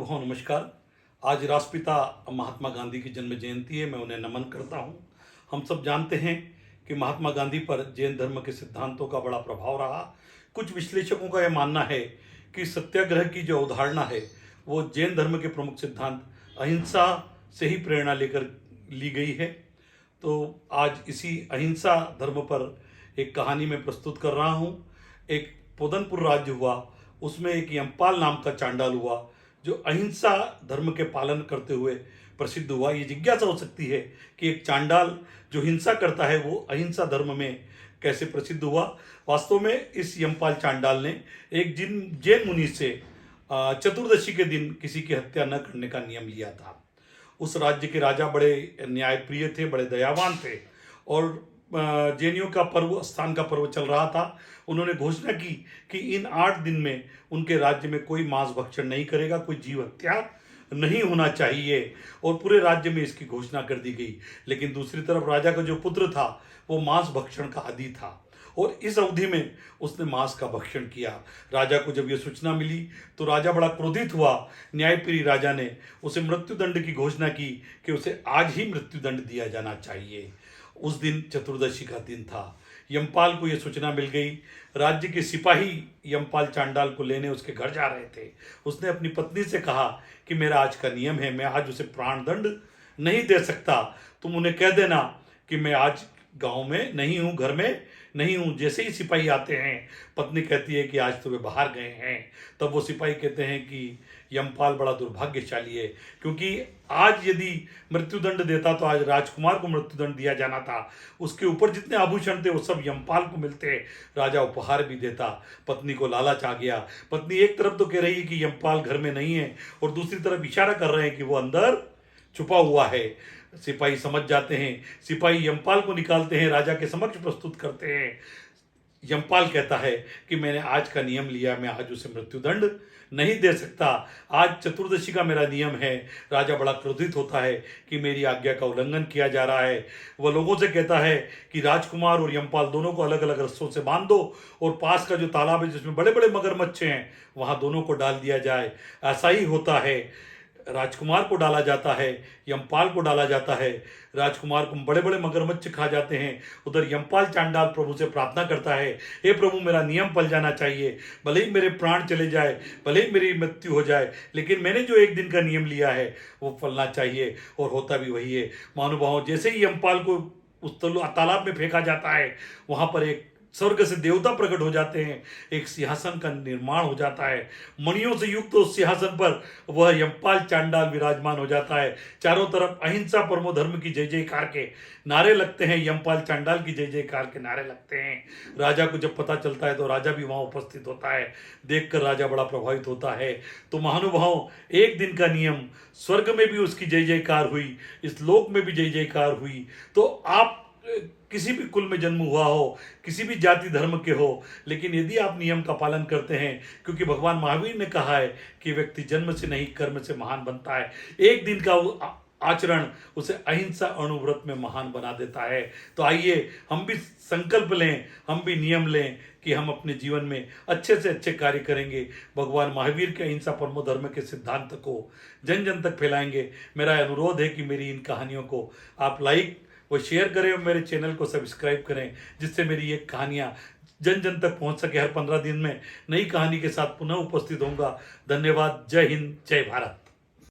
नमस्कार। आज राष्ट्रपिता महात्मा गांधी की जन्म जयंती है। मैं उन्हें नमन करता हूं। हम सब जानते हैं कि महात्मा गांधी पर जैन धर्म के सिद्धांतों का बड़ा प्रभाव रहा। कुछ विश्लेषकों का यह मानना है कि सत्याग्रह की जो अवधारणा है वो जैन धर्म के प्रमुख सिद्धांत अहिंसा से ही प्रेरणा लेकर ली गई है। तो आज इसी अहिंसा धर्म पर एक कहानी मैं प्रस्तुत कर रहा हूँ। एक पोदनपुर राज्य हुआ, उसमें एक यमपाल नाम का चांडाल हुआ जो अहिंसा धर्म के पालन करते हुए प्रसिद्ध हुआ। ये जिज्ञासा हो सकती है कि एक चांडाल जो हिंसा करता है वो अहिंसा धर्म में कैसे प्रसिद्ध हुआ। वास्तव में इस यमपाल चांडाल ने एक जैन मुनि से चतुर्दशी के दिन किसी की हत्या न करने का नियम लिया था। उस राज्य के राजा बड़े न्यायप्रिय थे, बड़े दयावान थे और जैनियों का पर्व, स्थान का पर्व चल रहा था। उन्होंने घोषणा की कि इन 8 दिन में उनके राज्य में कोई मांस भक्षण नहीं करेगा, कोई जीव हत्या नहीं होना चाहिए और पूरे राज्य में इसकी घोषणा कर दी गई। लेकिन दूसरी तरफ राजा का जो पुत्र था वो मांस भक्षण का आदी था और इस अवधि में उसने मांस का भक्षण किया। राजा को जब यह सूचना मिली तो राजा बड़ा क्रोधित हुआ। न्यायप्रिय राजा ने उसे मृत्युदंड की घोषणा की कि उसे आज ही मृत्युदंड दिया जाना चाहिए। उस दिन चतुर्दशी का दिन था। यमपाल को यह सूचना मिल गई। राज्य के सिपाही यमपाल चांडाल को लेने उसके घर जा रहे थे। उसने अपनी पत्नी से कहा कि मेरा आज का नियम है, मैं आज उसे प्राण दंड नहीं दे सकता, तुम उन्हें कह देना कि मैं आज गांव में नहीं हूं, घर में नहीं हूं। जैसे ही सिपाही आते हैं, पत्नी कहती है कि आज तो वे बाहर गए हैं। तब वो सिपाही कहते हैं कि यमपाल बड़ा दुर्भाग्यशाली है, क्योंकि आज यदि मृत्युदंड देता तो आज राजकुमार को मृत्युदंड दिया जाना था। उसके ऊपर जितने आभूषण थे वो सब यमपाल को मिलते, राजा उपहार भी देता। पत्नी को लालच आ गया। पत्नी एक तरफ तो कह रही है कि यमपाल घर में नहीं है और दूसरी तरफ इशारा कर रहे हैं कि वो अंदर छुपा हुआ है। सिपाही समझ जाते हैं। सिपाही यमपाल को निकालते हैं, राजा के समक्ष प्रस्तुत करते हैं। यमपाल कहता है कि मैंने आज का नियम लिया, मैं आज उसे मृत्युदंड नहीं दे सकता, आज चतुर्दशी का मेरा नियम है। राजा बड़ा क्रोधित होता है कि मेरी आज्ञा का उल्लंघन किया जा रहा है। वह लोगों से कहता है कि राजकुमार और यमपाल दोनों को अलग अलग रस्सों से बांध दो और पास का जो तालाब है जिसमें बड़े बड़े मगरमच्छ हैं वहां दोनों को डाल दिया जाए। ऐसा ही होता है। राजकुमार को डाला जाता है, यमपाल को डाला जाता है। राजकुमार को बड़े बड़े मगरमच्छ खा जाते हैं। उधर यमपाल चांडाल प्रभु से प्रार्थना करता है, हे प्रभु मेरा नियम पल जाना चाहिए, भले ही मेरे प्राण चले जाए, भले ही मेरी मृत्यु हो जाए, लेकिन मैंने जो एक दिन का नियम लिया है वो फलना चाहिए। और होता भी वही है। महानुभाव, जैसे ही यमपाल को उस तालाब में फेंका जाता है वहां पर एक स्वर्ग से देवता प्रकट हो जाते हैं। एक सिंहासन का निर्माण हो जाता है। मणियों से युक्त उस सिंहासन पर वह यमपाल चांडाल विराजमान हो जाता है। चारों तरफ अहिंसा परमो धर्म की जय जयकार के नारे लगते हैं, यमपाल चांडाल की जय जयकार के नारे लगते हैं। राजा को जब पता चलता है तो राजा भी वहां उपस्थित होता है। देखकर राजा बड़ा प्रभावित होता है। तो महानुभाव, एक दिन का नियम, स्वर्ग में भी उसकी जय जयकार हुई, इस लोक में भी जय जयकार हुई। तो आप किसी भी कुल में जन्म हुआ हो, किसी भी जाति धर्म के हो, लेकिन यदि आप नियम का पालन करते हैं, क्योंकि भगवान महावीर ने कहा है कि व्यक्ति जन्म से नहीं कर्म से महान बनता है। एक दिन का आचरण उसे अहिंसा अणुव्रत में महान बना देता है। तो आइए हम भी संकल्प लें, हम भी नियम लें कि हम अपने जीवन में अच्छे से अच्छे कार्य करेंगे। भगवान महावीर के अहिंसा परमो धर्म के सिद्धांत को जन जन तक फैलाएंगे। मेरा अनुरोध है कि मेरी इन कहानियों को आप लाइक वो शेयर करें और मेरे चैनल को सब्सक्राइब करें, जिससे मेरी ये कहानियाँ जन जन तक पहुंच सके। हर 15 दिन में नई कहानी के साथ पुनः उपस्थित होऊंगा। धन्यवाद। जय हिंद, जय भारत।